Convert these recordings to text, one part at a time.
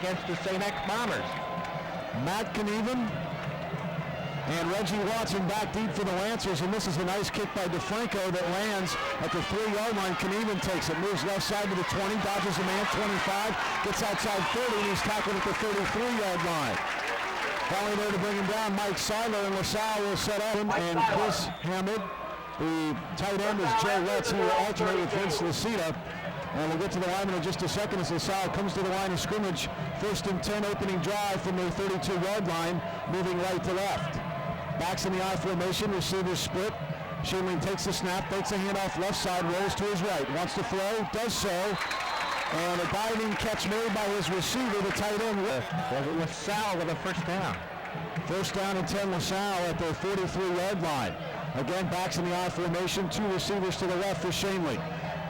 against the St. X Bombers. Matt Knieven and Reggie Watson back deep for the Lancers, and this is a nice kick by DeFranco that lands at the 3-yard line. Knieven takes it, moves left side to the 20, dodges a man, 25, gets outside 30, and he's tackled at the 33-yard line. Finally there to bring him down, Mike Salle, and LaSalle will set up him, and Chris Hammond. The tight end is Joe Letts, who will alternate with Vince Lucida. And we'll get to the lineman in just a second as LaSalle comes to the line of scrimmage. 1st and 10 opening drive from their 32-yard line, moving right to left. Backs in the I formation, receivers split. Shinling takes the snap, takes a handoff left side, rolls to his right. Wants to throw, does so. And a diving catch made by his receiver, the tight end. LaSalle with a first down. 1st down and 10, LaSalle at their 43-yard line. Again, backs in the I formation, 2 receivers to the left for Shanley.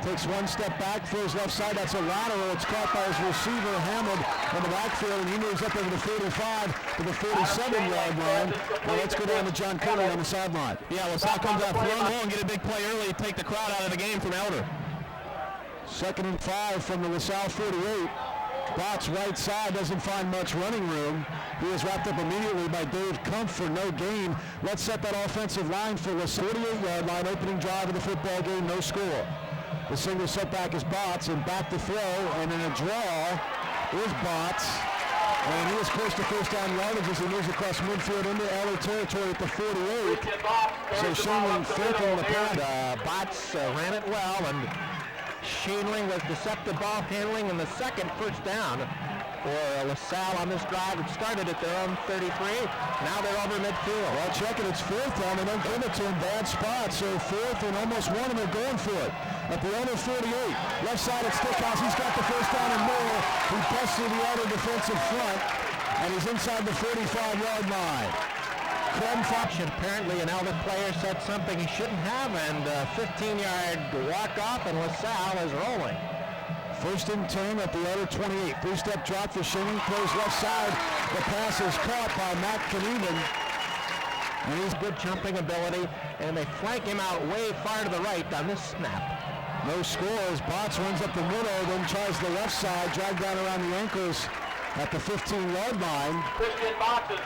Takes one step back, throws left side, that's a lateral. It's caught by his receiver, Hammond, in the backfield, and he moves up over the 45 to the 47-yard line. Now let's go down to John Curley on the sideline. Yeah, LaSalle comes out throwing the ball and get a big play early, take the crowd out of the game from Elder. 2nd and 5 from the LaSalle 48. Botts right side, doesn't find much running room. He is wrapped up immediately by Dave Kumpf for no gain. Let's set that offensive line for the 48-yard line, opening drive of the football game, no score. The single setback is Botts, and back to throw, and in a draw is Botts. And he is close to 1st down yardage as he moves across midfield into LA territory at the 48. So Shanling faking the pass. Botts ran it well, and Shanling was deceptive ball handling in the second first down for LaSalle on this drive. It started at their own 33. Now they're over midfield. Well, check it. It's 4th down. They don't give it to him. Bad spot. So 4th and almost 1, and they're going for it. At the other 48. Left side at Stickhouse. He's got the 1st down and more. He busted the other defensive front, and he's inside the 45-yard line. Apparently an Elder player said something he shouldn't have, and 15-yard walk-off, and LaSalle is rolling. 1st and 10 at the other 28. 3-step drop for Shannon. Throws left side. The pass is caught by Matt Knieven. And he's good jumping ability, and they flank him out way far to the right on this snap. No score as Botts runs up the middle, then tries the left side, dragged down around the ankles at the 15-yard line.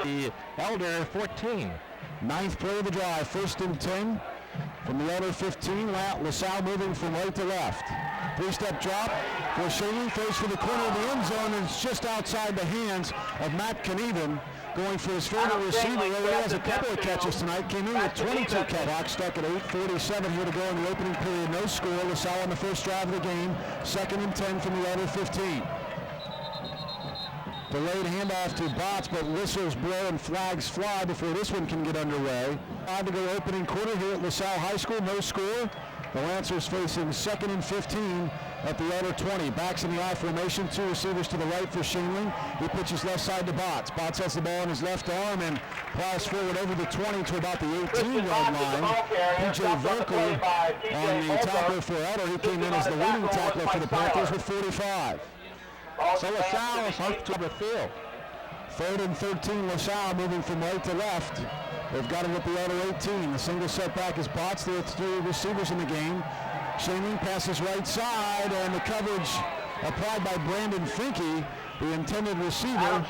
The Elder 14. 9th play of the drive, 1st and 10 from the Elder 15. LaSalle moving from right to left. 3-step drop for Shanley, throws for the corner of the end zone, and it's just outside the hands of Matt Knieven, going for his favorite receiver. He has a couple of catches tonight. Came in with 22 catches. Clock stuck at 8:47 here to go in the opening period. No score. LaSalle on the first drive of the game. 2nd and 10 from the Elder 15. Delayed handoff to Botts, but whistles blow and flags fly before this one can get underway. 5 to go opening quarter here at LaSalle High School. No score. The Lancers facing 2nd and 15 at the Elder 20. Backs in the I formation. 2 receivers to the right for Shanley. He pitches left side to Botts. Botts has the ball in his left arm and plows forward over the 20 to about the 18-yard line. P.J. Volker on the tackle for Elder. He came in as the leading tackler for the Panthers with 45. So LaSalle is up to the field. 3rd and 13, LaSalle moving from right to left. They've got it at the Elder 18. The single setback is Botts. There are 3 receivers in the game. Shanley passes right side, and the coverage applied by Brandon Finke. The intended receiver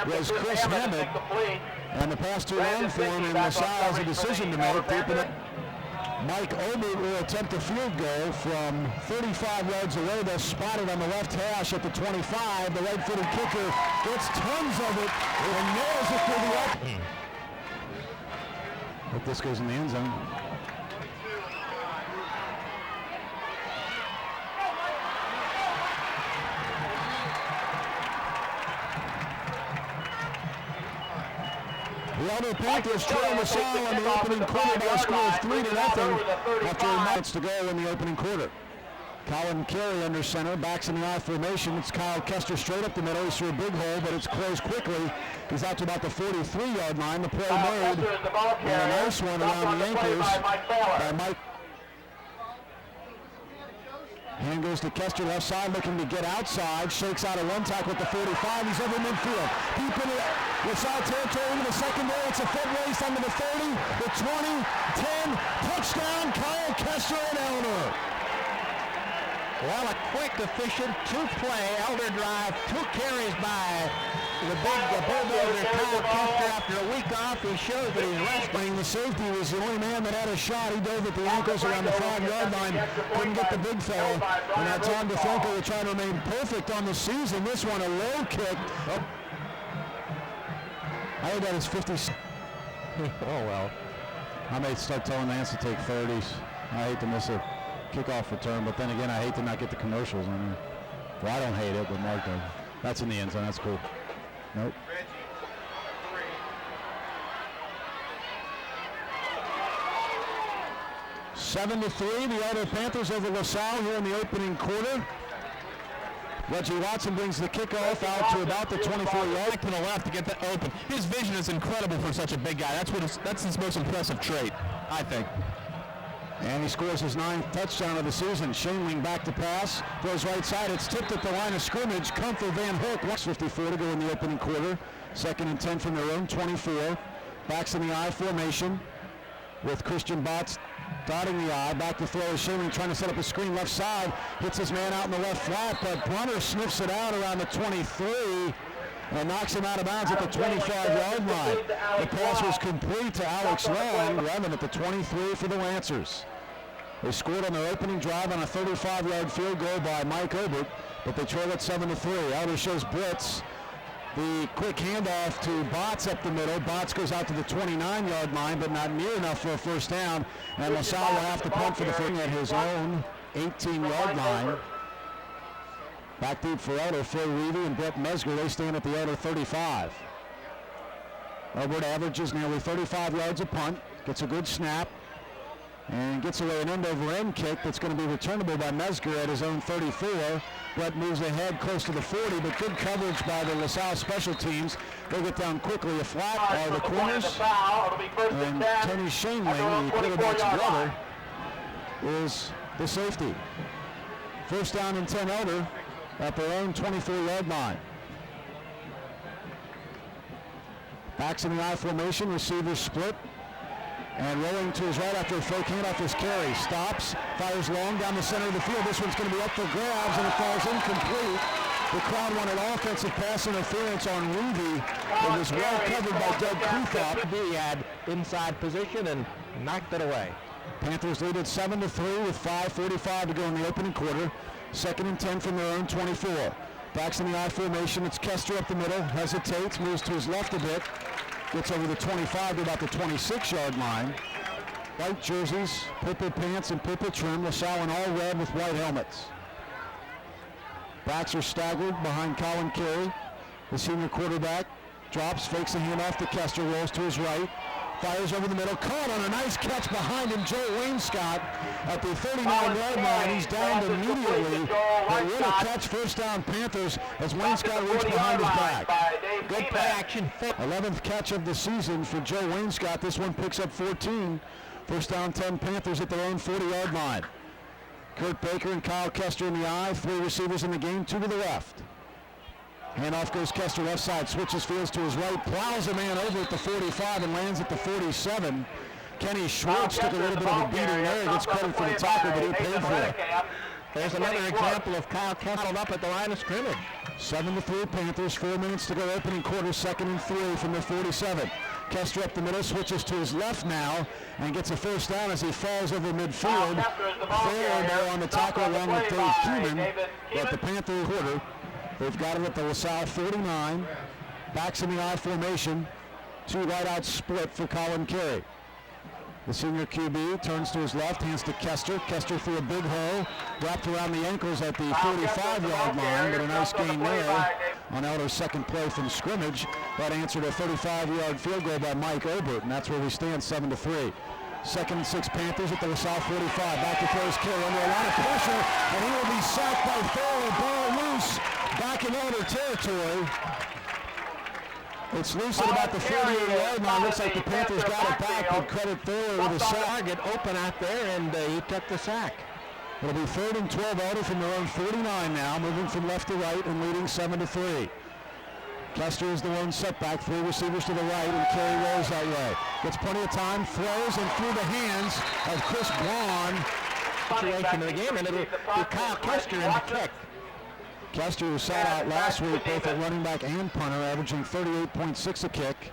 was Chris Hammond, and the pass too long for him, and LaSalle has a decision to make. Mike Obert will attempt a field goal from 35 yards away. They're spotted on the left hash at the 25. The right-footed kicker gets tons of it and nails it through the up. Hope this goes in the end zone. The Elder Panthers trail LaSalle in the opening quarter by a score of 3-0 after 8 minutes to go in the opening quarter. Colin Carey under center, backs in the I formation. It's Kyle Kester straight up the middle. He's through a big hole, but it's closed quickly. He's out to about the 43-yard line. The play made, and a nice one around the ankles by Mike. Hand goes to Kester, left side, looking to get outside. Shakes out a one tackle at the 45. He's over midfield. Deep into LaSalle territory into the secondary. It's a foot race under the 30, the 20, 10. Touchdown, Kyle Kester and Elder. Well, a quick, efficient two-play elder drive, 2 carries by the big bulldozer Kyle Kester. After a week off, he shows that he's resting. The safety was the only man that had a shot. He dove at the ankles around the 5-yard line. Couldn't get the big fella. And now Tom DeFranco will try to remain perfect on the season. This one, a low kick. Oh. I think that is 50. Oh, well. I may start telling Lance to take 30s. I hate to miss a kickoff return, but then again, I hate to not get the commercials on there. Well, I don't hate it, but Mark does. That's in the end zone. That's cool. Nope. 7-3, the Elder Panthers over LaSalle here in the opening quarter. Reggie Watson brings the kickoff out to about the 24-yard. Back to the left to get that open. His vision is incredible for such a big guy. That's his most impressive trait, I think. And he scores his 9th touchdown of the season. Shaneling back to pass, goes right side. It's tipped at the line of scrimmage. Comfort Van Hook, 1:54 to go in the opening quarter. 2nd and 10 from their own 24. Backs in the I formation with Christian Botts dotting the I. Back to throw is Shaneling trying to set up a screen left side. Hits his man out in the left flat, but Brunner sniffs it out around the 23 and knocks him out of bounds at the 25-yard line. The pass was complete to Alex Long, 11 at the 23 for the Lancers. They scored on their opening drive on a 35-yard field goal by Mike Obert, but they trail it 7-3. Elder shows blitz. The quick handoff to Botts up the middle. Botts goes out to the 29-yard line, but not near enough for a first down. And LaSalle will have to punt for the first at his own 18-yard line. Back deep for Elder, Phil Reevy and Brett Mesger. They stand at the Elder 35. Obert averages nearly 35 yards a punt, gets a good snap, and gets away an end-over-end kick that's going to be returnable by Mesger at his own 34. Brett moves ahead close to the 40, but good coverage by the LaSalle special teams. They get down quickly. A flat are the corners, and Tony Shaneling, the quarterback's brother, is the safety. First down and 10 Elder at their own 24-yard line. Backs in the I formation, receivers split. And rolling to his right after a fake handoff is Carey. Stops, fires long down the center of the field. This one's going to be up for grabs, and it falls incomplete. The crowd wanted offensive pass interference on Ruby. It was well covered by Doug Kuthop. He had inside position and knocked it away. Panthers lead at 7-3 with 5:45 to go in the opening quarter. 2nd and 10 from their own 24. Backs in the I formation. It's Kester up the middle. Hesitates, moves to his left a bit. Gets over the 25 to about the 26-yard line. White jerseys, purple pants, and purple trim. LaSalle in all red with white helmets. Backs are staggered behind Colin Carey. The senior quarterback drops, fakes a handoff to Kester, rolls to his right. Fires over the middle, caught on a nice catch behind him, Joe Wainscott at the 39-yard line. He's downed immediately. But what a catch, first down Panthers as Wainscott reached behind his back. Good play action. 11th catch of the season for Joe Wainscott. This one picks up 14. First down 10 Panthers at their own 40-yard line. Kurt Baker and Kyle Kester in the I. 3 receivers in the game, 2 to the left. Handoff goes Kester left side, switches fields to his right, plows a man over at the 45 and lands at the 47. Kenny Schwartz took a little bit of a beating there. He gets credit for the tackle, but he paid for it. There's another example of Kyle Kester up at the line of scrimmage. 7-3 Panthers, 4 minutes to go opening quarter, 2nd and 3 from the 47. Kester up the middle, switches to his left now, and gets a first down as he falls over midfield. Fair on the tackle along with Dave Keenan, but the Panther quarter. They've got it at the LaSalle 49. Backs in the I formation. 2 wideouts split for Colin Carey. The senior QB turns to his left, hands to Kester. Kester through a big hole, wrapped around the ankles at the 45-yard line, but a nice gain there on Elder's second play from scrimmage. That answered a 35-yard field goal by Mike Obert, and that's where we stand, 7-3. 2nd and 6 Panthers at the LaSalle 45. Back to throws Carey under a lot of pressure, and he will be sacked by Farrell. Ball loose. Back in Elder territory. It's loose at about the 48-yard line. Looks like the Panthers got it back, but credit Thaler with a sack. Target open out there, and he took the sack. It'll be 3rd and 12 Elder from their own 49 now, moving from left to right and leading 7-3. Kester is the lone setback, 3 receivers to the right, and Carey rolls that way. Gets plenty of time, throws, and through the hands of Chris Braun. situation in the game, and it'll be Kyle Kester in the kick. Kester, who sat out last week both at running back and punter, averaging 38.6 a kick,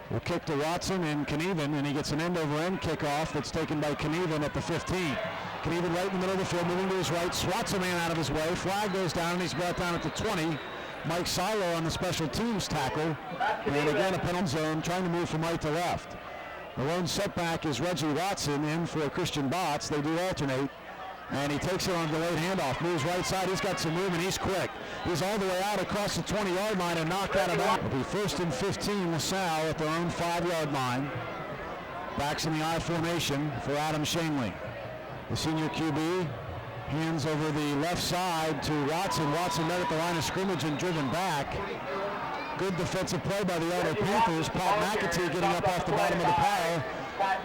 will kick to Watson and Knieven, and he gets an end-over-end kickoff that's taken by Knieven at the 15. Knieven right in the middle of the field, moving to his right, swats a man out of his way. Flag goes down, and he's brought down at the 20. Mike Salle on the special teams tackle, and again a penalty zone, trying to move from right to left. The lone setback is Reggie Watson in for Christian Botts. They do alternate. And he takes it on a delayed handoff, moves right side. He's got some room, and he's quick. He's all the way out across the 20-yard line and knocked out of that. It'll be 1st and 15, LaSalle at their own 5-yard line. Backs in the I formation for Adam Shanley. The senior QB hands over the left side to Watson. Watson met at the line of scrimmage and driven back. Good defensive play by the other Panthers. Pat McAtee getting up off the bottom of the pile,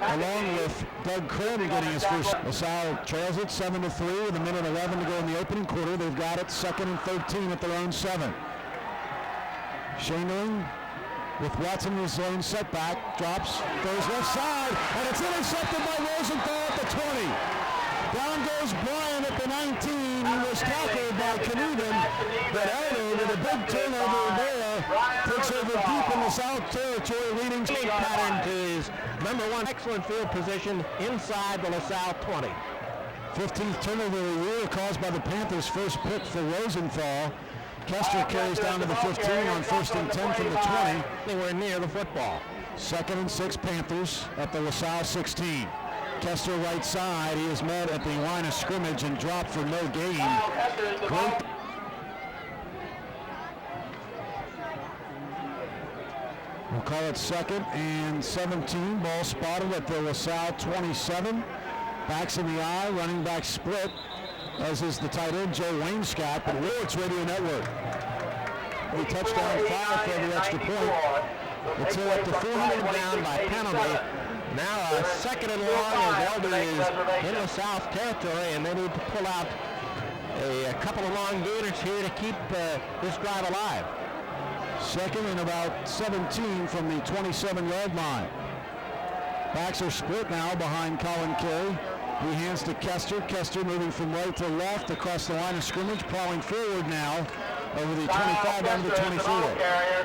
along with Doug Krim getting his first. LaSalle trails it 7-3 with 1:11 to go in the opening quarter. They've got it 2nd and 13 at their own 7. Shanling with Watson in his own setback, drops, goes left side, and it's intercepted by Rosenthal at the 20. Down goes Bryan at the 19. He was tackled by Knieven, but Elder with a big turnover there takes over deep in the South territory, leading Pattern to his number 1 excellent field position inside the LaSalle 20. 15th turnover of the year caused by the Panthers' first pick for Rosenthal. Kester carries down to the 15 on 1st and 10 from the 20. Anywhere near the football. 2nd and 6 Panthers at the LaSalle 16. Kester right side. He is met at the line of scrimmage and dropped for no gain. Great. We'll call it 2nd and 17. Ball spotted at the LaSalle 27. Backs in the eye, running back split, as is the tight end Joe Wainscott, but Willard's Radio Network. A touchdown 5 for every extra point. It's up to 400 down by penalty. Now 2nd and long as Elder is in the South territory, and they need to pull out a couple of long gainers here to keep this drive alive. 2nd and about 17 from the 27-yard line. Backs are split now behind Colin Carey. He hands to Kester. Kester moving from right to left across the line of scrimmage, plowing forward now over the 25 down to the 24.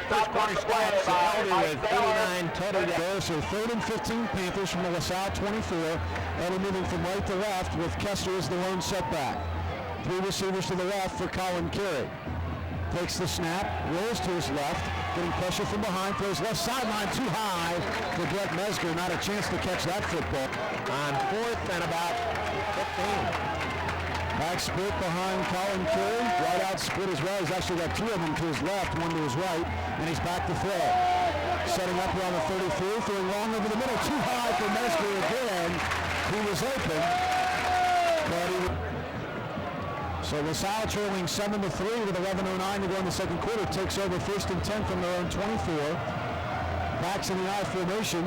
First quarter stats, Elder with 89 total yards. So 3rd and 15 Panthers from the LaSalle 24. Elder moving from right to left with Kester as the lone setback. 3 receivers to the left for Colin Carey. Takes the snap, rolls to his left, getting pressure from behind, throws left sideline too high for Brett Mesger. Not a chance to catch that football. On 4th and about 15. Back split behind Colin Carey. Right out split as well. He's actually got 2 of them to his left, 1 to his right, and he's back to throw. Setting up around the 33, throwing long over the middle, too high for Mesger again. He was open, but he... So LaSalle trailing 7-3 with 11:09 to go in the second quarter, takes over 1st and 10 from their own 24. Backs in the I formation.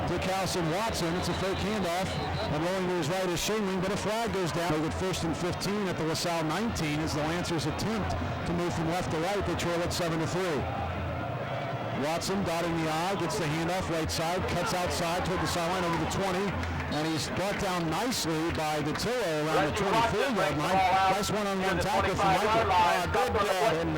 Dick House and Watson. It's a fake handoff. And rolling to his right is Shanling, but a flag goes down. They get 1st and 15 at the LaSalle 19 as the Lancers attempt to move from left to right. They trail at 7-3. Watson dotting the I, gets the handoff right side, cuts outside toward the sideline over the 20, and he's brought down nicely by Detillo around the 24-yard line. Nice one-on-one tackle from Michael. Good in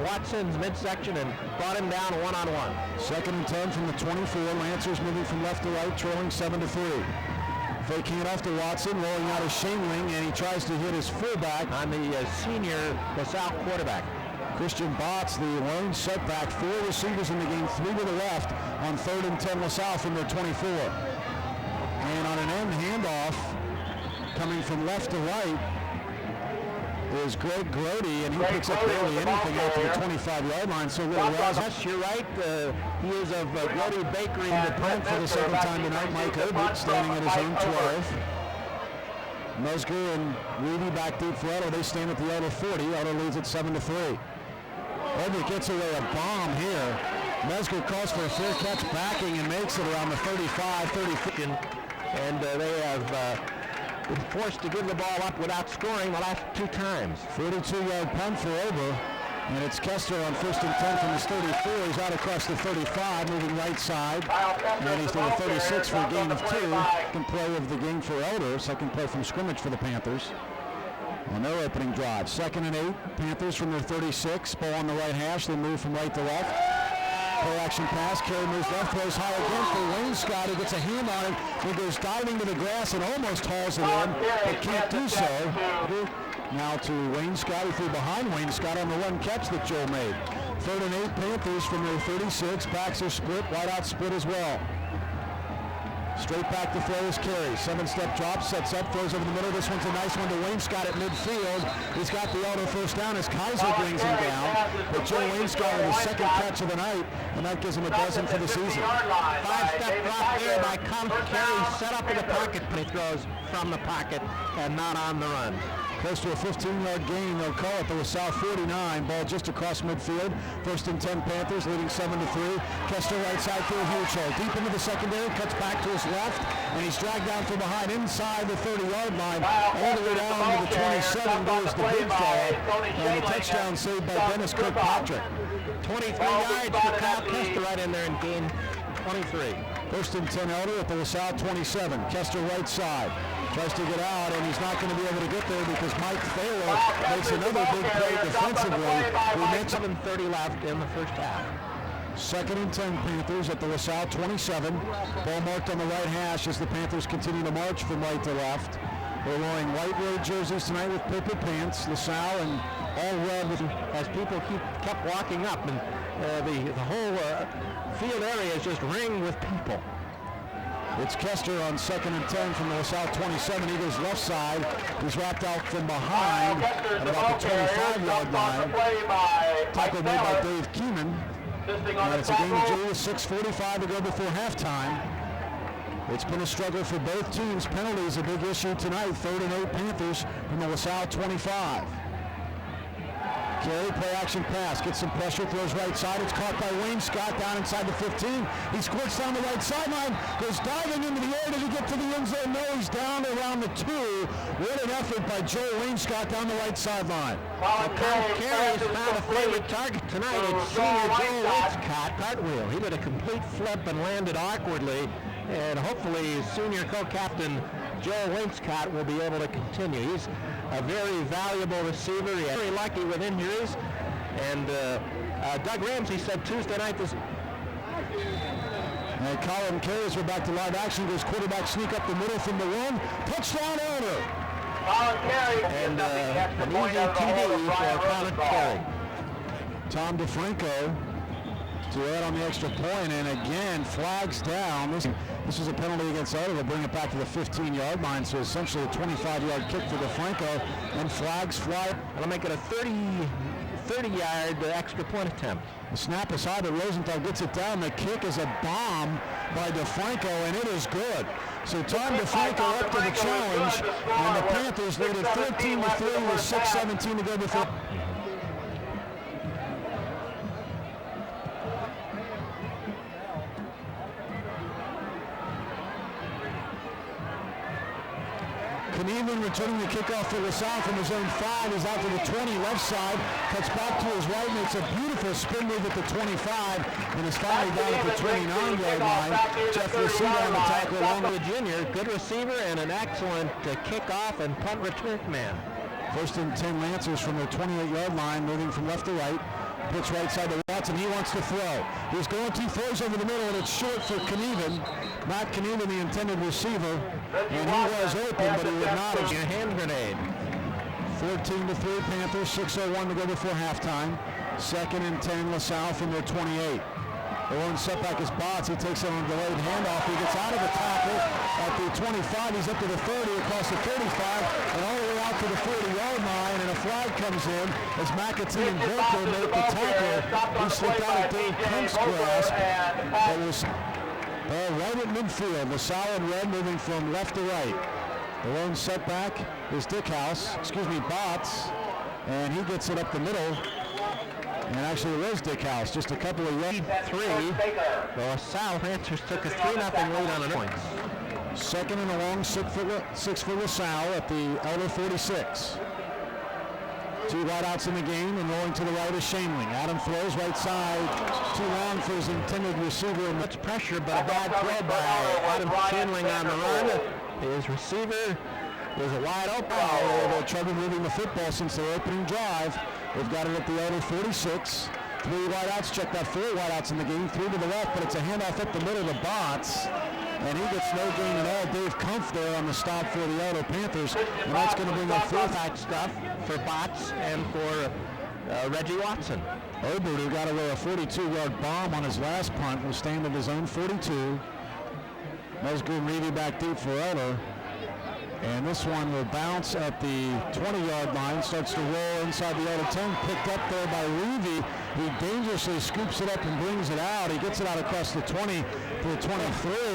Watson's midsection and brought him down one-on-one. 2nd and 10 from the 24. Lancers moving from left to right, trailing 7-3. Fake handoff to Watson, rolling out of Shanling, and he tries to hit his fullback on the senior LaSalle quarterback. Christian Botts, the lone setback. 4 receivers in the game, 3 to the left on 3rd and 10 LaSalle from their 24. And on an end handoff, coming from left to right, is Greg Grody, and he picks up barely anything out to the 25-yard line. So really yes, you're right. He is of Grody Bakery. The punt for the second time tonight, Mike Obert standing at his own 12. Mesger and Reedy back deep for Elder. They stand at the Elder 40. Elder leads at 7-3. Elder gets away a bomb here. Mesger calls for a fair catch backing and makes it around the 35-30. And they have been forced to give the ball up without scoring the last 2 times. 42-yard punt for Ober. And it's Kester on 1st and 10 from his 34. He's out across the 35, moving right side. And he's to the 36 for a gain of 2. Second play of the game for Elder. Second play from scrimmage for the Panthers on their opening drive. 2nd and 8. Panthers from their 36. Ball on the right hash. They move from right to left. Play action pass. Carey moves left, throws high again for Wayne Scott, who gets a hand on him. He goes diving to the grass and almost hauls it in, but can't do so. Now to Wayne Scott, who threw behind Wayne Scott on the one catch that Joe made. 3rd and 8 Panthers from their 36. Backs are split, wide out split as well. Straight back to throw is Carey. 7-step drop, sets up, throws over the middle. This one's a nice one to Wayne Scott at midfield. He's got the auto first down as Kaiser brings him down. But Joe Wayne Scott with his second catch of the night, and that gives him a dozen for the season. 5-step drop there by Carey, set up in the pocket, but he throws from the pocket and not on the run. Close to a 15-yard gain. They'll call it the LaSalle 49. Ball just across midfield. 1st and 10 Panthers leading 7-3. Kester right side through a huge hole. Deep into the secondary, cuts back to his left, and he's dragged down from behind inside the 30-yard line. All the way down to the 27 goes the big fella. And the touchdown saved by Dennis Kirkpatrick. 23 yards for Kyle Kester right in there and gain 23. 1st and 10 Elder at the LaSalle 27. Kester right side. Tries to get out, and he's not going to be able to get there because Mike Thaler makes another big play defensively. We mentioned 7:30 left in the first half. 2nd and 10 Panthers at the LaSalle 27. Ball marked on the right hash as the Panthers continue to march from right to left. They're wearing white road jerseys tonight with purple pants. LaSalle and all red with, as people kept walking up, and the whole field area is just ringed with people. It's Kester on 2nd and 10 from the LaSalle 27. He goes left side. He's wrapped out from behind at about the 25-yard line. Tackle made by Dave Keenan. And it's a game of 2 with 6:45 to go before halftime. It's been a struggle for both teams. Penalties a big issue tonight. 3rd and 8 Panthers from the LaSalle 25. Carey, play action pass, gets some pressure, throws right side. It's caught by Wayne Scott down inside the 15. He squirts down the right sideline, goes diving into the air. Did he get to the end zone? No, he's down around the 2. What an effort by Joe Wayne Scott down the right sideline. Carey has found a favorite target tonight. It's senior Joe Wayne Scott. Cartwheel. He did a complete flip and landed awkwardly. And hopefully senior co-captain Joe Wayne Scott will be able to continue. He's a very valuable receiver. He's very lucky with injuries. And Doug Ramsey said Tuesday night this. And Colin carries her back to live action. Goes quarterback sneak up the middle from the 1. Touchdown Elder. And an easy TD for Colin Carey. Tom DeFranco to add on the extra point, and again flags down. This is a penalty against Elder. They'll bring it back to the 15-yard line, so essentially a 25-yard kick for DeFranco, and flags fly. That'll make it a 30-yard extra point attempt. The snap is high, but Rosenthal gets it down. The kick is a bomb by DeFranco, and it is good. So Tom DeFranco up to the challenge, and the Panthers lead it 14-3 with 6:17 to go before. Knieven returning the kickoff for LaSalle from his own 5. He's out to the 20 left side, cuts back to his right, makes a beautiful spin move at the 25, and is finally down at the 29-yard line. Jeff Lucida on the tackle along with junior. Good receiver and an excellent kickoff and punt return man. 1st and 10 Lancers from the 28-yard line, moving from left to right. Pitch right side to Watson. He wants to throw. He's going 2 throws over the middle, and it's short for Knieven. Matt Knieven, the intended receiver, and he was open, but he would not have. A hand grenade. 14-3 Panthers. 6:01 to go before halftime. 2nd and 10 LaSalle from their 28. The one setback is Botts. He takes on a delayed handoff. He gets out of the tackle at the 25. He's up to the 30, across the 35, and all the way out to the 40-yard line, and a flag comes in as McAtee and Volko make the tackle. He slipped out of Dave Kemp's grasp. It was right at midfield. LaSalle in red moving from left to right. The lone setback is Botts, and he gets it up the middle. And actually it was Dickhouse, just a couple of yards. 3. The LaSalle Lancers took a 3-0 lead on the points. 2nd and a long 6 for LaSalle at the Elder 46. Two wideouts in the game, and rolling to the right is Shaneling. Adam throws right side, too long for his intended receiver. And much pressure, but a bad throw by Adam Shaneling on the run. His receiver was a wide open. They've trouble moving the football since their opening drive. They've got it at the Elder 46. Three wideouts, check that, four wideouts in the game, three to the left, but it's a handoff up the middle to Botts. And he gets no gain at all. Dave Kumpf there on the stop for the Elder Panthers. And that's going to bring up fullback stuff for Botts and for Reggie Watson. Obert, who got away a 42-yard bomb on his last punt, will stand at his own 42. Mesger and Reedy back deep for Elder. And this one will bounce at the 20-yard line, starts to roll inside the Elder 10, picked up there by Reedy. He dangerously scoops it up and brings it out. He gets it out across the 20 to the 23.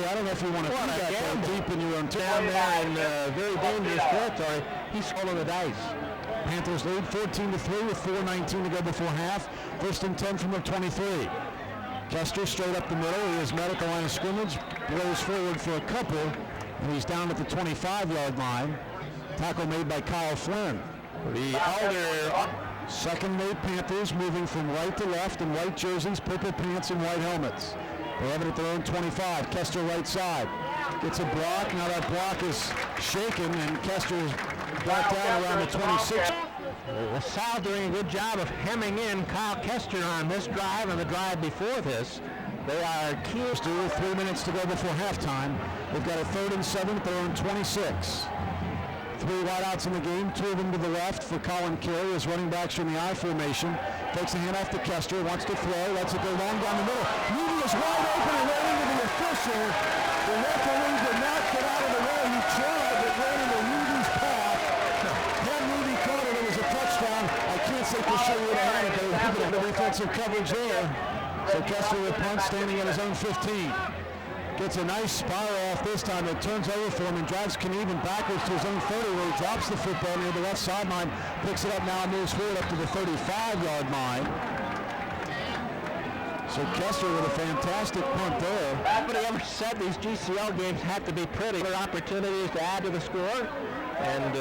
I don't know if you want to do that there deep in your own down there in very dangerous territory. He's rolling the dice. Panthers lead 14-3 with 4:19 to go before half. First and 10 from the 23. Kester straight up the middle. He has met at the line of scrimmage, blows forward for a couple, and he's down at the 25-yard line. Tackle made by Kyle Flynn. The Elder second made Panthers moving from right to left in white jerseys, purple pants, and white helmets. They have it at their own 25. Kester right side. Gets a block. Now that block is shaken, and Kester is brought down around the 26. Salle doing a good job of hemming in Kyle Kester on this drive and the drive before this. They are accused with 3 minutes to go before halftime. They've got a 3rd and 7 at their own 26. Three wideouts in the game, two of them to the left for Colin Carey as running backs from the I formation. Takes a hand off to Kester, wants to throw, lets it go long down the middle. Reedy is wide open and ran into the official. The referee did not get out of the way. He tried, but ran into Reedy's path. Had Reedy caught it, it was a touchdown. I can't say for sure what had it, but he did the defensive coverage there. So Kester with punt standing at his own 15. Gets a nice spiral off this time. It turns over for him and drives Knieven backwards to his own 30 where he drops the football near the left sideline, picks it up now and moves forward up to the 35-yard line. So Kester with a fantastic punt there. Nobody ever said these GCL games have to be pretty. There are opportunities to add to the score, and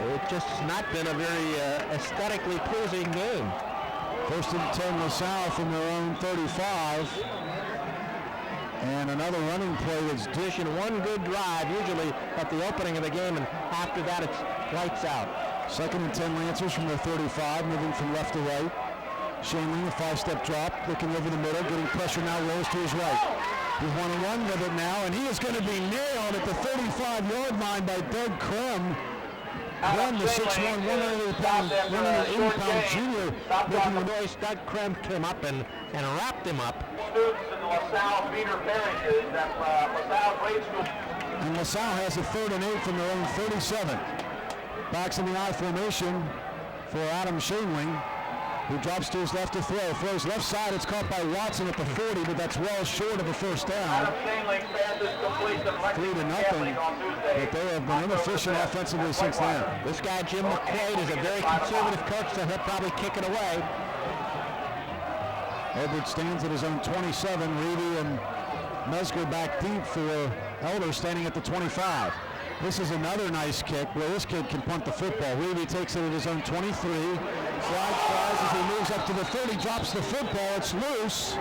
it's just not been a very aesthetically pleasing game. First and 10 LaSalle from their own 35. And another running play that's Division one good drive, usually at the opening of the game, and after that it's lights out. Second and 10 Lancers from their 35, moving from left to right. Shaneling, a 5-step drop, looking over the middle, getting pressure now, rolls to his right. He's one-on-one with it now, and he is going to be nailed at the 35-yard line by Doug Krem. Krem, the 6'1", 180-pound junior. Looking the voice, Doug Krem came up and wrapped him up. Students in the LaSalle feeder parishes at LaSalle Grade School. And LaSalle has a 3rd and 8 from their own 37. Backs in the I formation for Adam Shaneling, who drops to his left to throw. Throws left side, it's caught by Watson at the 40, but that's well short of a first down. 3-0, but they have been inefficient offensively since then. This guy, Jim McQuaid, is a very conservative coach, so he'll probably kick it away. Edward stands at his own 27. Reedy and Mesger back deep for Elder standing at the 25. This is another nice kick where this kid can punt the football. Reedy takes it at his own 23. Flag flies as he moves up to the 30, drops the football. It's loose.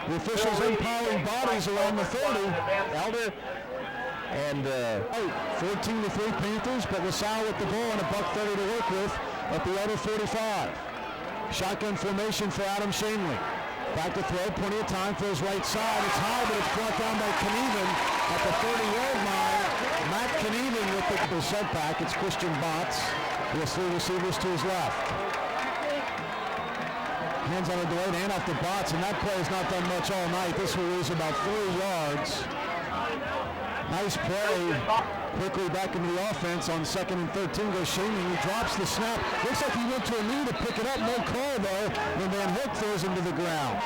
The officials impiling bodies around the 30. Elder and 14-3 Panthers, but LaSalle with the ball and $1:30 to work with at the Elder 45. Shotgun formation for Adam Shaneling. Back to throw, plenty of time for his right side. It's high, but it's brought down by Knieven at the 30-yard line. Matt Knieven with the setback. It's Christian Botts. He has three receivers to his left. Hands on a delayed handoff to Botts, and that play has not done much all night. This will lose about 3 yards. Nice play. Quickly back into the offense on 2nd and 13 goes Shaneling. He drops the snap. Looks like he went to a knee to pick it up. No call though. And Van Hook throws him to the ground.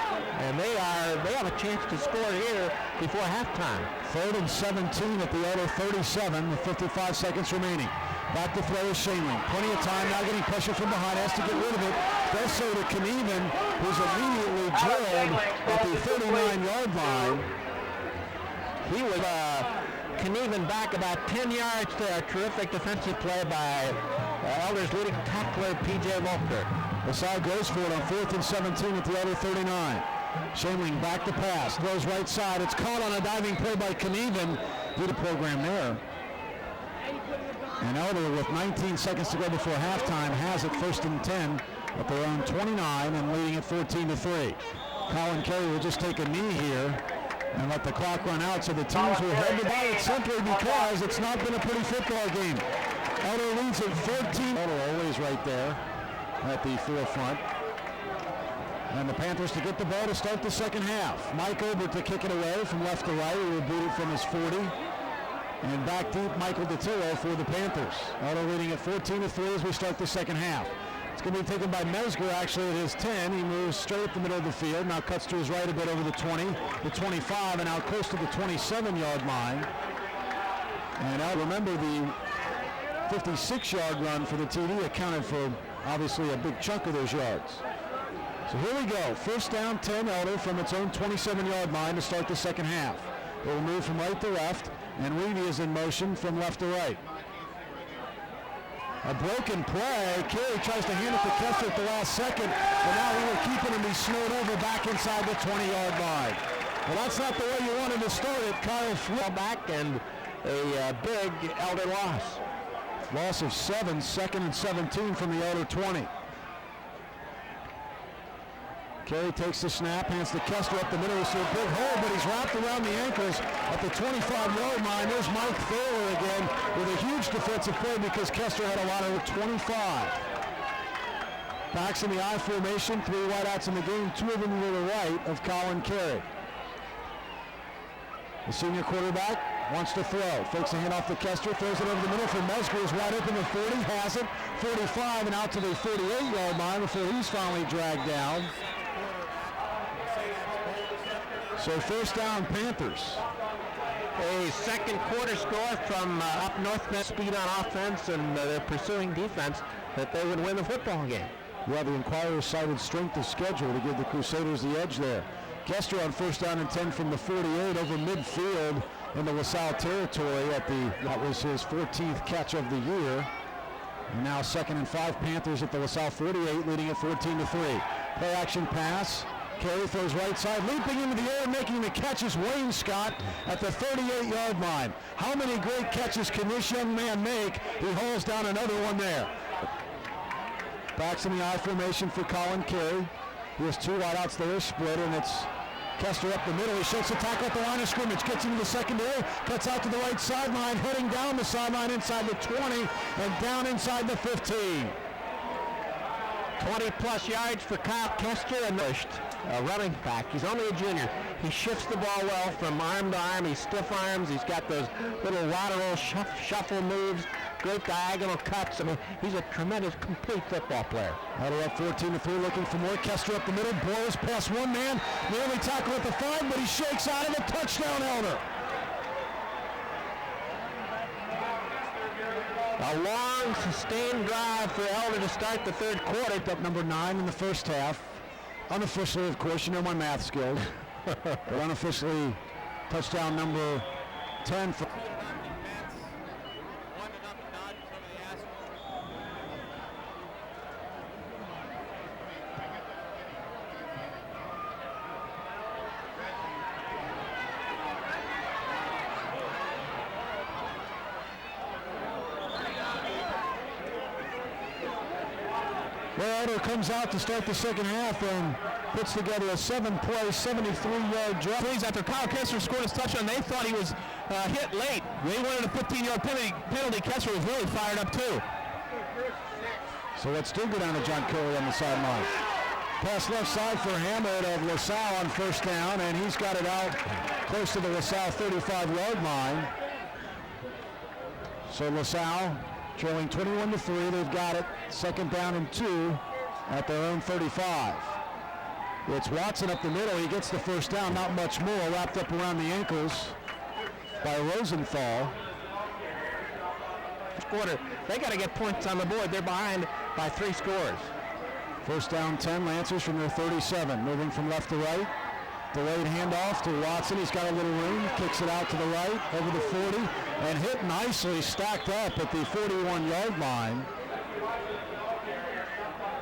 And they have a chance to score here before halftime. 3rd and 17 at the Elder 37 with 55 seconds remaining. Back to throw is Shaneling. Plenty of time now, getting pressure from behind. Has to get rid of it. Does so to Knieven, who's immediately drilled at the 39-yard line. He was Knieven back about 10 yards there. Terrific defensive play by Elder's leading tackler, P.J. Volker. LaSalle goes for it on 4th and 17 at the Elder 39. Shameling back to pass, throws right side. It's caught on a diving play by Knieven. Good program there. And Elder, with 19 seconds to go before halftime, has it 1st and 10 at their own 29 and leading at 14-3. Colin Carey will just take a knee here and let the clock run out, so the teams will head to buy it simply because it's not been a pretty football game. Elder leads at 14. Elder always right there at the forefront. And the Panthers to get the ball to start the second half. Mike Obert to kick it away from left to right. He will boot it from his 40. And back deep, Michael DeTillo for the Panthers. Elder leading at 14-3 as we start the second half. It's going to be taken by Mesger actually at his 10. He moves straight up the middle of the field. Now cuts to his right a bit over the 20, the 25, and out close to the 27-yard line. And now remember the 56-yard run for the TD accounted for obviously a big chunk of those yards. So here we go. First down, 10 Elder from its own 27-yard line to start the second half. It will move from right to left, and Reedy is in motion from left to right. A broken play. Carey tries to hand it to Kester at the last second, and now we were keeping him. He's snowed over back inside the 20-yard line. Well, that's not the way you wanted to start it. Kyle fell back, and a big Elder loss. Loss of 7, 2nd and 17 from the Elder 20. Carey takes the snap, hands to Kester up the middle. We see a big hole, but he's wrapped around the ankles at the 25-yard line. There's Mike Thaler again with a huge defensive play because Kester had a lot of 25. Backs in the I formation, 3 wideouts in the game, 2 of them to the right of Colin Carey. The senior quarterback wants to throw. Fakes a handoff to Kester, throws it over the middle for Mesger. Is wide open at 40, has it. 45 and out to the 48-yard line before he's finally dragged down. So first down, Panthers. A second quarter score from up north, speed on offense and their pursuing defense that they would win the football game. Well, the Inquirer cited strength of schedule to give the Crusaders the edge there. Kester on first down and 10 from the 48 over midfield in the LaSalle territory that was his 14th catch of the year. And now 2nd and 5 Panthers at the LaSalle 48, leading at 14-3. Play action pass. Carey throws right side, leaping into the air, making the catch is Wayne Scott at the 38-yard line. How many great catches can this young man make? He hauls down another one there. Backs in the I formation for Colin Carey. He has 2 wideouts there, split, and it's Kester up the middle. He shakes the tackle at the line of scrimmage, gets into the secondary, cuts out to the right sideline, heading down the sideline inside the 20 and down inside the 15. 20-plus yards for Kyle Kester and running back. He's only a junior. He shifts the ball well from arm to arm. He stiff arms. He's got those little lateral shuffle moves, great diagonal cuts. I mean, he's a tremendous, complete football player. Elder up 14-3, looking for more. Kester up the middle, blows past one man, nearly tackled at the 5, but he shakes out of it. Touchdown, Elder. A long, sustained drive for Elder to start the third quarter. Up number 9 in the first half. Unofficially, of course, you know my math skills. But unofficially, touchdown number 10 for... Well, Elder comes out to start the second half and puts together a 7-play, 73-yard drive. Please, after Kyle Kester scored his touchdown, they thought he was hit late. They wanted a 15-yard penalty. Kester was really fired up too. So let's still go down to John Curley on the sideline. Pass left side for Hammond of LaSalle on first down, and he's got it out close to the LaSalle 35-yard line. So LaSalle trailing 21-3. They've got it. Second down and 2 at their own 35. It's Watson up the middle. He gets the first down. Not much more. Wrapped up around the ankles by Rosenthal. First quarter, they got to get points on the board. They're behind by 3 scores. First down 10. Lancers from their 37. Moving from left to right. Delayed handoff to Watson. He's got a little room. Kicks it out to the right over the 40 and hit nicely, stacked up at the 41-yard line.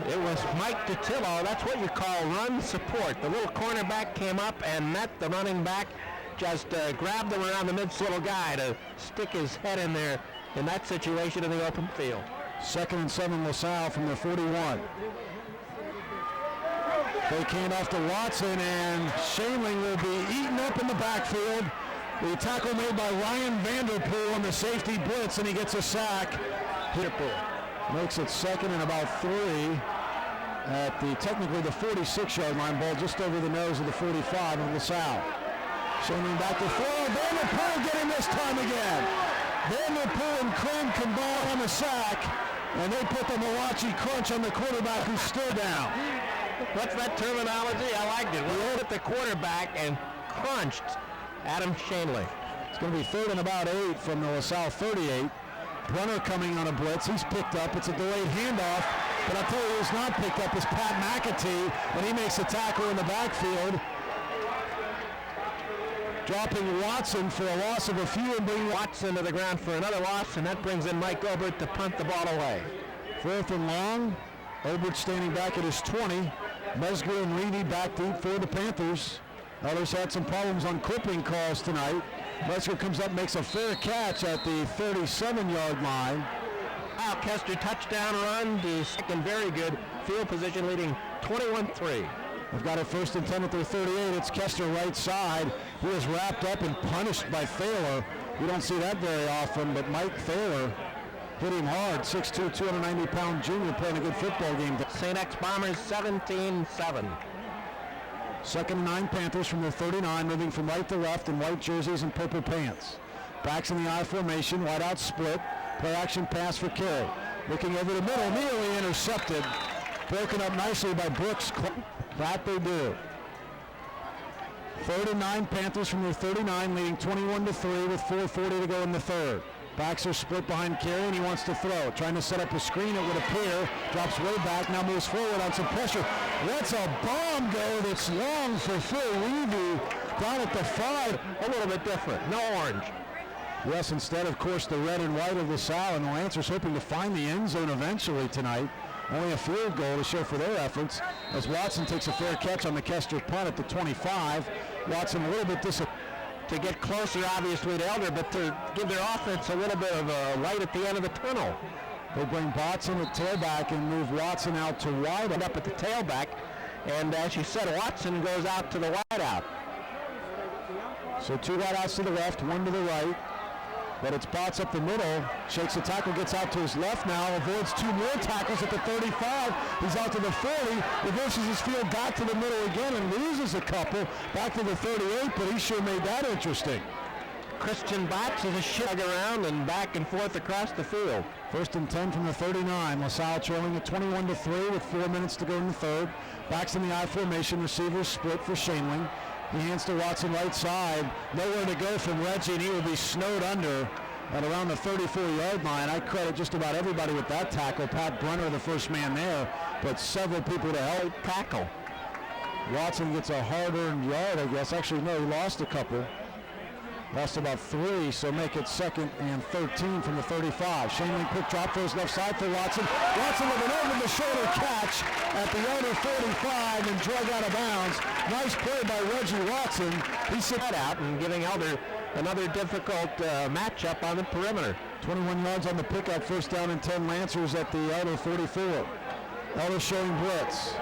It was Mike DiTillo. That's what you call run support. The little cornerback came up and met the running back, just grabbed him around the little guy to stick his head in there in that situation in the open field. 2nd and 7, LaSalle from their 41. Fake handoff to Watson, and Shaneling will be eaten up in the backfield. The tackle made by Ryan Vanderpool on the safety blitz, and he gets a sack. Makes it 2nd and about 3 at technically the 46-yard line. Ball just over the nose of the 45 of LaSalle. Shaneling back to throw. Vanderpool getting this time again. Vanderpool and Krim combine on the sack, and they put the Malachi crunch on the quarterback who stood down. What's that terminology? I liked it. We hit the quarterback and crunched Adam Shaneling. It's going to be 3rd and about 8 from the LaSalle 38. Brunner coming on a blitz. He's picked up. It's a delayed handoff. But I'll tell you who's not picked up is Pat McAtee, and he makes a tackle in the backfield, dropping Watson for a loss of a few and bringing Watson to the ground for another loss, and that brings in Mike Obert to punt the ball away. 4th and long. Obert standing back at his 20. Mesger and Reedy back deep for the Panthers. Others had some problems on clipping calls tonight. Mesger comes up, makes a fair catch at the 37-yard line. Kyle Kester touchdown run to second, very good field position, leading 21-3. They've got a 1st and 10 at their 38. It's Kester right side. He was wrapped up and punished by Thaler. You don't see that very often, but Mike Thaler hit him hard. 6'2", 290-pound junior playing a good football game. St. X Bombers 17-7. 2nd and 9 Panthers from their 39, moving from right to left in white jerseys and purple pants. Backs in the I formation, wide out split. Play action pass for Carey. Looking over the middle, nearly intercepted. Broken up nicely by Brooks. That they do. 3rd and 9 Panthers from their 39, leading 21-3 with 4:40 to go in the 3rd. Backs are split behind Carey, and he wants to throw. Trying to set up a screen, it would appear. Drops way back, now moves forward on some pressure. Lets a bomb go that's long for Phil Levy down at the 5. A little bit different. No orange. Yes, instead, of course, the red and white of LaSalle, and the Lancers hoping to find the end zone eventually tonight. Only a field goal to show for their efforts as Watson takes a fair catch on the Kester punt at the 25. Watson a little bit disappointed to get closer, obviously, to Elder, but to give their offense a little bit of a light at the end of the tunnel. They bring Watson at tailback and move Watson out to wide up at the tailback, and as you said, Watson goes out to the wide out. So 2 wide outs to the left, 1 to the right. But it's Botts up the middle, shakes the tackle, gets out to his left now, avoids 2 more tackles at the 35. He's out to the 40, reverses his field back to the middle again and loses a couple back to the 38, but he sure made that interesting. Christian Botts is a shug around and back and forth across the field. 1st and 10 from the 39. LaSalle trailing at 21-3 with 4 minutes to go in the 3rd. Backs in the I formation, receivers split for Shaneling. He hands to Watson right side. Nowhere to go from Reggie, and he will be snowed under at around the 34-yard line. I credit just about everybody with that tackle. Pat Brunner, the first man there, but several people to help tackle. Watson gets a hard-earned yard, I guess. Actually, no, he lost a couple. Lost about 3, so make it 2nd and 13 from the 35. Shaneling quick drop throws left side for Watson. Watson with an over-the-shoulder catch at the under 45 and drug out of bounds. Nice play by Reggie Watson. He set that out and giving Elder another difficult matchup on the perimeter. 21 yards on the pickup, 1st down and 10 Lancers at the Elder 44. Elder showing blitz.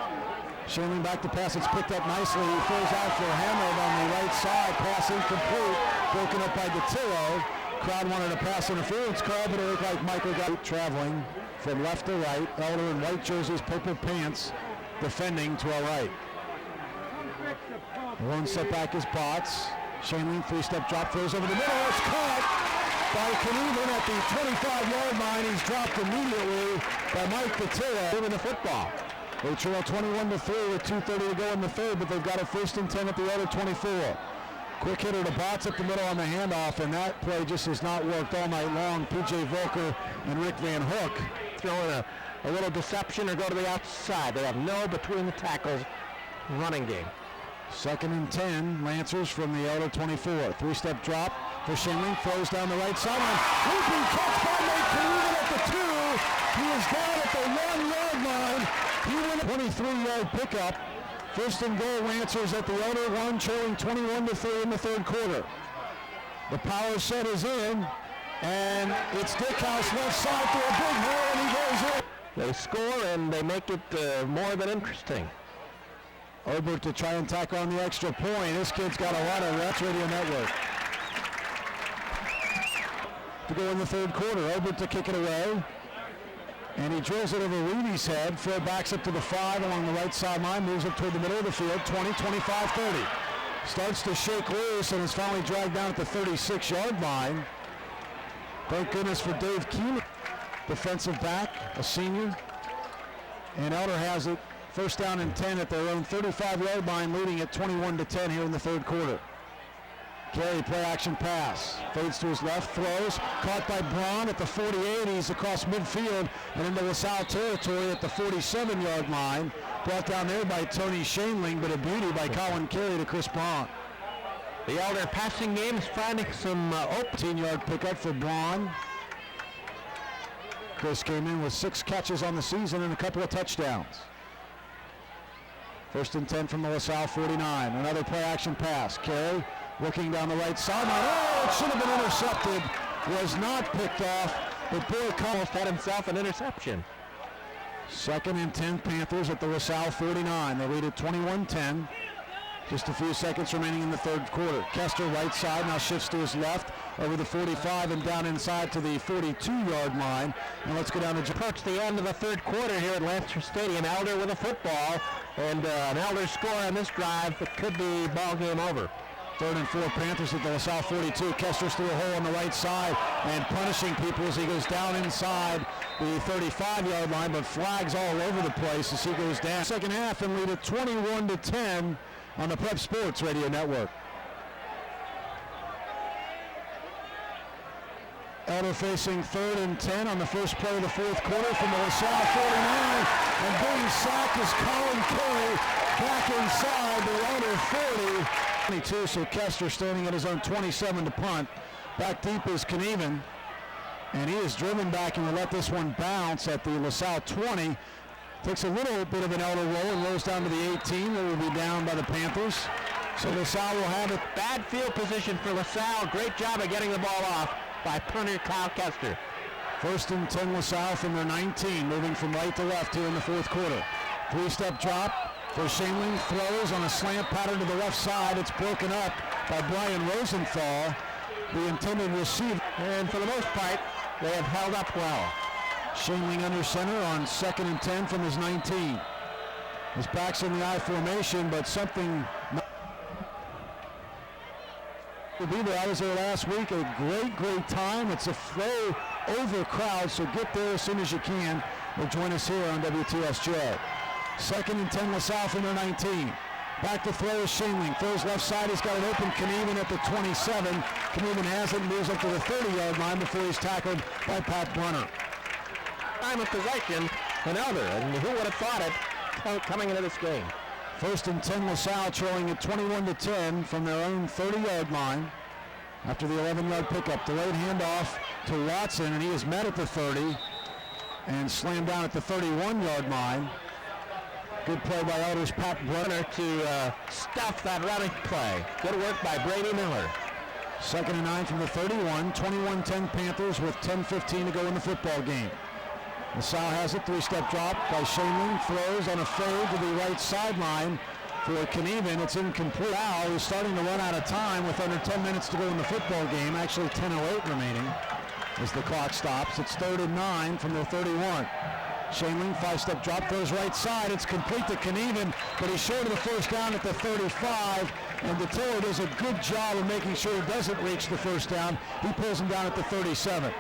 Shaneling back to pass, it's picked up nicely. He throws out for Hammer on the right side. Pass incomplete, broken up by DiTillo. Crowd wanted a pass interference call, but it looked like Michael got traveling from left to right. Elder in white jerseys, purple pants, defending to our right. One step back is Botts. Shaneling 3-step drop, throws over the middle. It's caught by Knieven at the 25-yard line. He's dropped immediately by Mike DiTillo. Moving the football. They trail 21-3 with 2:30 to go in the 3rd, but they've got a 1st and 10 at the other 24. Quick hitter to Botts up the middle on the handoff, and that play just has not worked all night long. P.J. Volker and Rick Van Hook throwing a little deception or go to the outside. They have no between the tackles running game. 2nd and 10, Lancers from the outer 24. 3-step drop for Shaneling, throws down the right sideline. Leaping catch by Nate Knieven at the 2. He is down at 23-yard pickup. First and goal, Lancers at the Elder 1, trailing 21-3 in the third quarter. The power set is in, and it's Dickhouse left side through a big hole, and he goes in. They score, and they make it more than interesting. Obert to try and tack on the extra point. This kid's got a lot of reps. Radio Network. To go in the third quarter, Obert to kick it away. And he drills it over Reedy's head. Phil backs up to the 5 along the right sideline, moves up toward the middle of the field, 20, 25, 30. Starts to shake loose and is finally dragged down at the 36-yard line. Thank goodness for Dave Keene, defensive back, a senior. And Elder has it first down and 10 at their own 35-yard line, leading at 21-10 here in the third quarter. Carey, play action pass. Fades to his left, throws. Caught by Braun at the 48. He's across midfield and into LaSalle territory at the 47-yard line. Brought down there by Tony Shainling, but a beauty by Colin Carey to Chris Braun. The Elder passing game is finding some open. 18-yard pickup for Braun. Chris came in with 6 catches on the season and a couple of touchdowns. First and 10 from the LaSalle 49. Another play action pass. Carey looking down the right sideline. Oh, it should have been intercepted. Was not picked off, but Boy almost had himself an interception. Second and 10 Panthers at the LaSalle 49. They lead at 21-10. Just a few seconds remaining in the third quarter. Kester right side now shifts to his left over the 45 and down inside to the 42-yard line. And let's go down to approach the end of the third quarter here at Lancer Stadium. Elder with a football and an Elder score on this drive that could be ball game over. Third and 4 Panthers at the LaSalle 42. Kester's through a hole on the right side and punishing people as he goes down inside the 35-yard line, but flags all over the place as he goes down. Second half and lead at 21-10 on the Prep Sports Radio Network. Elder facing third and 10 on the first play of the fourth quarter from the LaSalle 49. And being sacked is Colin Carey back inside the Elder 40. 22, so Kester standing at his own 27 to punt. Back deep is Knieven. And he is driven back and will let this one bounce at the LaSalle 20. Takes a little bit of an Elder roll and rolls down to the 18, where will be down by the Panthers. So LaSalle will have it. Bad field position for LaSalle. Great job of getting the ball off by punter Kyle Kester. First and 10 LaSalle from their 19, moving from right to left here in the fourth quarter. 3-step drop for Shainling, throws on a slant pattern to the left side. It's broken up by Brian Rosenthal, the intended receiver. And for the most part, they have held up well. Shainling under center on second and 10 from his 19. His back's in the I formation, but something will be there. I was there last week. A great time. It's a flow over crowd, so get there as soon as you can. Or join us here on WTSJ. Second and 10 LaSalle from their 19. Back to throw is Shainling. Throws left side. He's got an open Knieven at the 27. Knieven has it, moves up to the 30-yard line before he's tackled by Pat Brunner. Time of possession, an Elder, and who would have thought it coming into this game? First and 10 LaSalle trailing at 21-10 from their own 30-yard line after the 11-yard pickup. Delayed handoff to Watson, and he is met at the 30 and slammed down at the 31-yard line. Good play by Elder's Pat Brunner to stuff that running play. Good work by Brady Miller. Second and 9 from the 31, 21-10 Panthers with 10:15 to go in the football game. LaSalle has a 3-step drop by Shainling, throws on a fade to the right sideline for Knieven. It's incomplete. Now he's starting to run out of time with under 10 minutes to go in the football game. Actually 10:08 remaining as the clock stops. It's 3rd and 9 from the 31. Shainling, 5-step drop, throws right side. It's complete to Knieven, but he's short of the first down at the 35. And DeTiller does a good job of making sure he doesn't reach the first down. He pulls him down at the 37.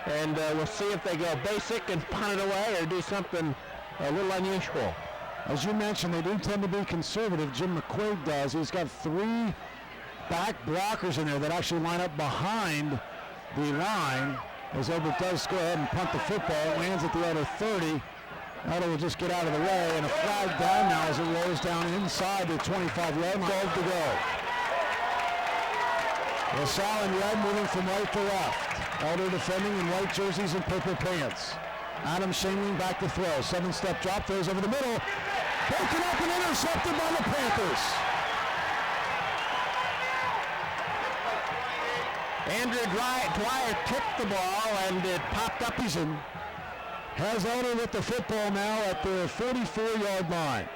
And we'll see if they go basic and punt it away or do something a little unusual. As you mentioned, they do tend to be conservative. Jim McQuaid does. He's got 3 back blockers in there that actually line up behind the line. As Obert does go ahead and punt the football. It lands at the Elder 30. Elder will just get out of the way, and a flag down now as it rolls down inside the 25-yard line. 12 to go. LaSalle in red moving from right to left. Elder defending in white jerseys and purple pants. Adam Shainling back to throw. 7-step drop, throws over the middle. Broken up and intercepted by the Panthers. Andrew Dwyer tipped the ball and it popped up. Has Elder with the football now at the 44-yard line.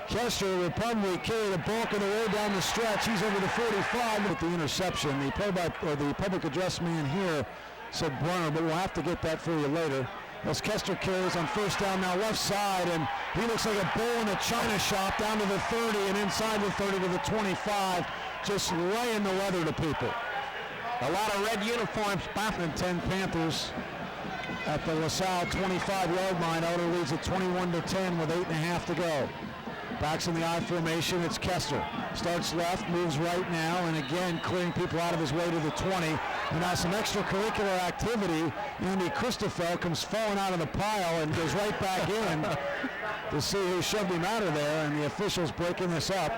Kester will probably carry the bulk of the way down the stretch. He's over the 45 with the interception. The public address man here said Brunner, but we'll have to get that for you later. As Kester carries on first down now left side, and he looks like a bull in a china shop down to the 30 and inside the 30 to the 25, just laying the leather to people. A lot of red uniforms. And 10 Panthers at the LaSalle 25-yard line. Elder leads at 21-10 with 8.5 to go. Backs in the I formation. It's Kester. Starts left, moves right now, and again clearing people out of his way to the 20. And now some extracurricular activity. Andy Christoffel comes falling out of the pile and goes right back in to see who shoved him out of there. And the officials breaking this up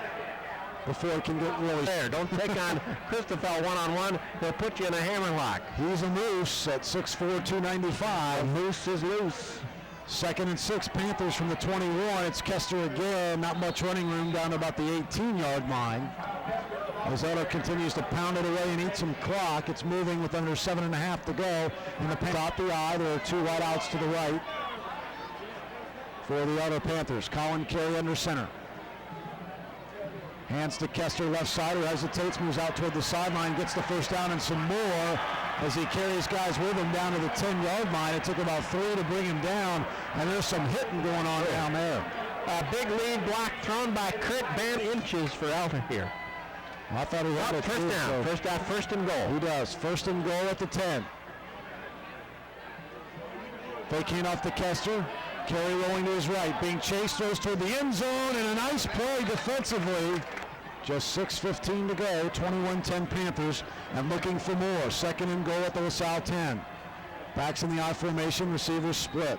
before it can get really there. Don't take on Christoffel one-on-one. They'll put you in a hammerlock. He's a moose at 6'4", 295. The moose is loose. 2nd and 6, Panthers from the 21. It's Kester again. Not much running room down to about the 18-yard line. As Elder continues to pound it away and eat some clock. It's moving with under 7.5 to go. And the dot the I. There are two wideouts to the right for the Elder Panthers. Colin Carey under center. Hands to Kester left side, who hesitates, moves out toward the sideline, gets the first down and some more as he carries guys with him down to the 10-yard line. It took about 3 to bring him down, and there's some hitting going on down there. A big lead block thrown by Kurt Van Inches for Elder here. I thought he had it. First down. First down, first and goal. He does. First and goal at the 10. Fake handoff to Kester. Carey rolling to his right, being chased, throws toward the end zone, and a nice play defensively. Just 6:15 to go, 21-10 Panthers, and looking for more. 2nd and goal at the LaSalle 10. Backs in the I formation, receivers split.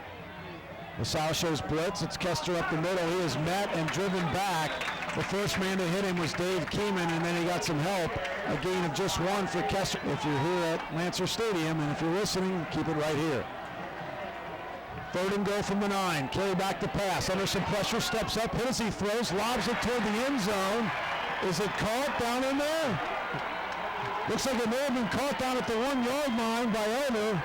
LaSalle shows blitz, it's Kester up the middle. He is met and driven back. The first man to hit him was Dave Keeman, and then he got some help. A gain of just 1 for Kester. If you're here at Lancer Stadium, and if you're listening, keep it right here. 3rd and goal from the 9. Carey back to pass. Under some pressure, steps up, hit as he throws, lobs it toward the end zone. Is it caught down in there? Looks like it may have been caught down at the 1-yard line by Elder.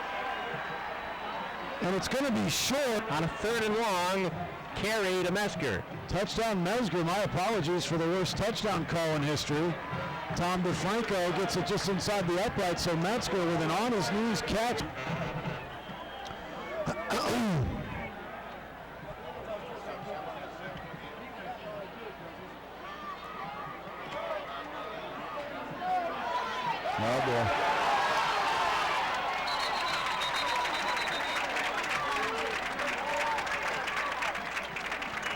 And it's going to be short. On a 3rd and long, Carey to Metzger. Touchdown Metzger. My apologies for the worst touchdown call in history. Tom DeFranco gets it just inside the upright, so Metzger with an on-his-knees catch. Oh boy.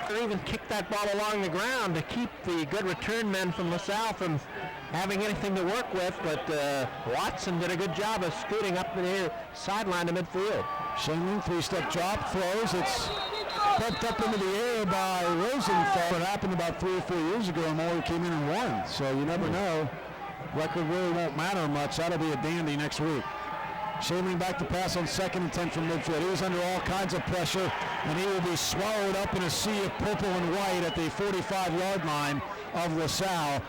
They even kicked that ball along the ground to keep the good return men from LaSalle from having anything to work with, but Watson did a good job of scooting up the near sideline to midfield. Shanley, 3-step drop, throws. It's pepped up into the air by Rosenthal. It happened about 3 or 4 years ago, and Moore came in and won. So you never know. Record really won't matter much. That'll be a dandy next week. Shanley back to pass on 2nd and 10 from midfield. He was under all kinds of pressure, and he will be swallowed up in a sea of purple and white at the 45-yard line of LaSalle.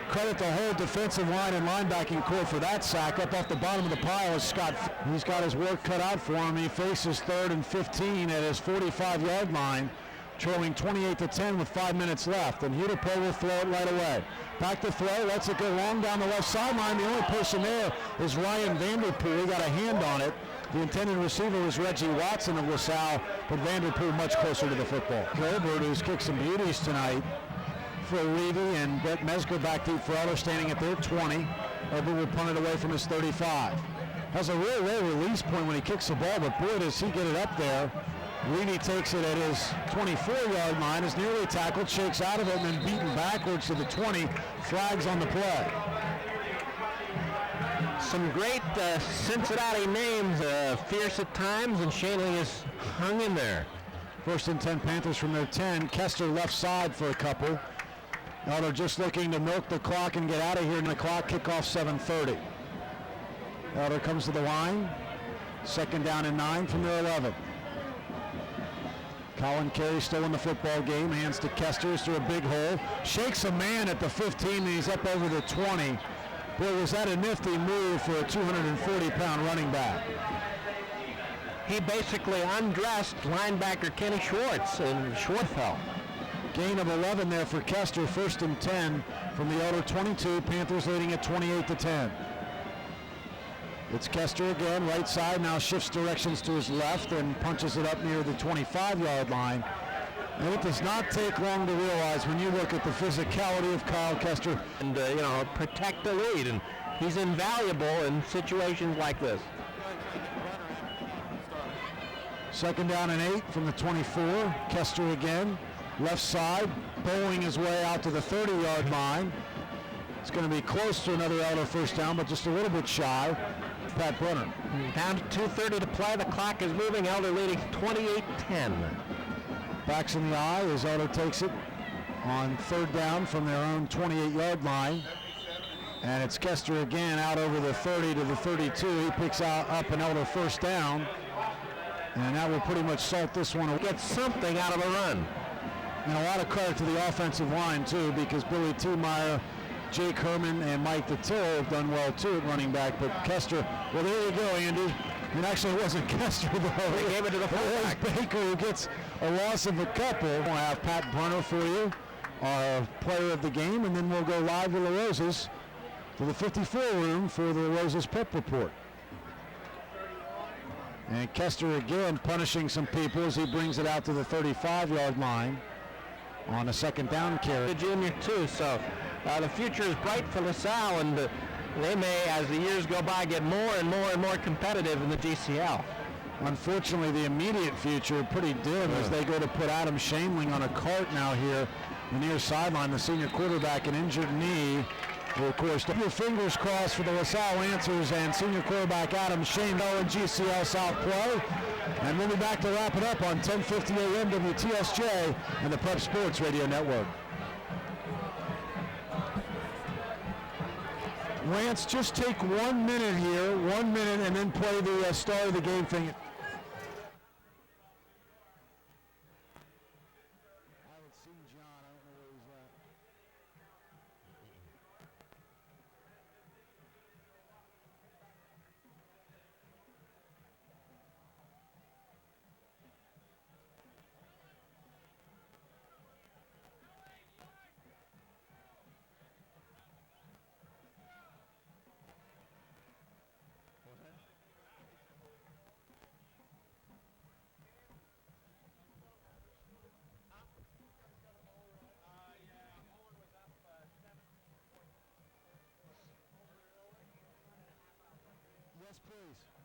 Credit the whole defensive line and linebacking core for that sack. Up off the bottom of the pile is Scott. He's got his work cut out for him. He faces 3rd and 15 at his 45-yard line, trailing 28-10 with 5 minutes left. And Hudepohl will throw it right away. Back to throw, lets it go long down the left sideline. The only person there is Ryan Vanderpool. He got a hand on it. The intended receiver was Reggie Watson of LaSalle, but Vanderpool much closer to the football. Gilbert, who's kicked some beauties tonight for Reedy, and Brett Metzger back deep for Elder, standing at their 20. Elbert will punt it away from his 35. Has a real low release point when he kicks the ball, but boy, does he get it up there. Reedy takes it at his 24-yard line, is nearly tackled, shakes out of it, and then beaten backwards to the 20. Flags on the play. Some great Cincinnati names, fierce at times, and Shanley is hung in there. 1st and 10 Panthers from their 10. Kester left side for a couple. Elder just looking to milk the clock and get out of here, and the clock kickoff 7:30. Elder comes to the line. 2nd down and 9 from their 11. Colin Carey still in the football game. Hands to Kesters through a big hole. Shakes a man at the 15 and he's up over the 20. Boy, was that a nifty move for a 240-pound running back. He basically undressed linebacker Kenny Schwartz, and Schwartz fell. Gain of 11 there for Kester. 1st and 10 from the Elder 22. Panthers leading at 28-10. It's Kester again, right side, now shifts directions to his left and punches it up near the 25-yard line. And it does not take long to realize when you look at the physicality of Kyle Kester. And, protect the lead, and he's invaluable in situations like this. 2nd down and 8 from the 24. Kester again, left side, bowling his way out to the 30-yard line. It's going to be close to another Elder 1st down, but just a little bit shy. Pat Brunner. Down to 2:30 to play. The clock is moving. Elder leading 28-10. Backs in the eye as Elder takes it on 3rd down from their own 28-yard line. And it's Kester again out over the 30 to the 32. He picks up an Elder 1st down. And that will pretty much salt this one. Get something out of a run. And a lot of credit to the offensive line, too, because Billy T-Meyer, Jake Herman, and Mike Detillo have done well, too, at running back. But Kester, well, there you go, Andy. And actually, it wasn't Kester, though. They gave it to the fullback. It was Baker who gets a loss of a couple. We'll have Pat Brunner for you, our player of the game, and then we'll go live to the Roses, to the 54 room for the Roses Pep Report. And Kester again punishing some people as he brings it out to the 35-yard line on a 2nd down carry. The junior, too, so the future is bright for LaSalle, and they may, as the years go by, get more and more and more competitive in the GCL. Unfortunately, the immediate future pretty dim as they go to put Adam Shainling on a cart now here the near sideline. The senior quarterback, an injured knee. Well, of course, keep your fingers crossed for the LaSalle Lancers and senior quarterback Adam Shainling in GCL South play. And we'll be back to wrap it up on 1050 AM WTSJ and the Prep Sports Radio Network. Lance, just take 1 minute here, 1 minute, and then play the start of the game thing. I haven't seen John. I don't know where he's at. Yes, please.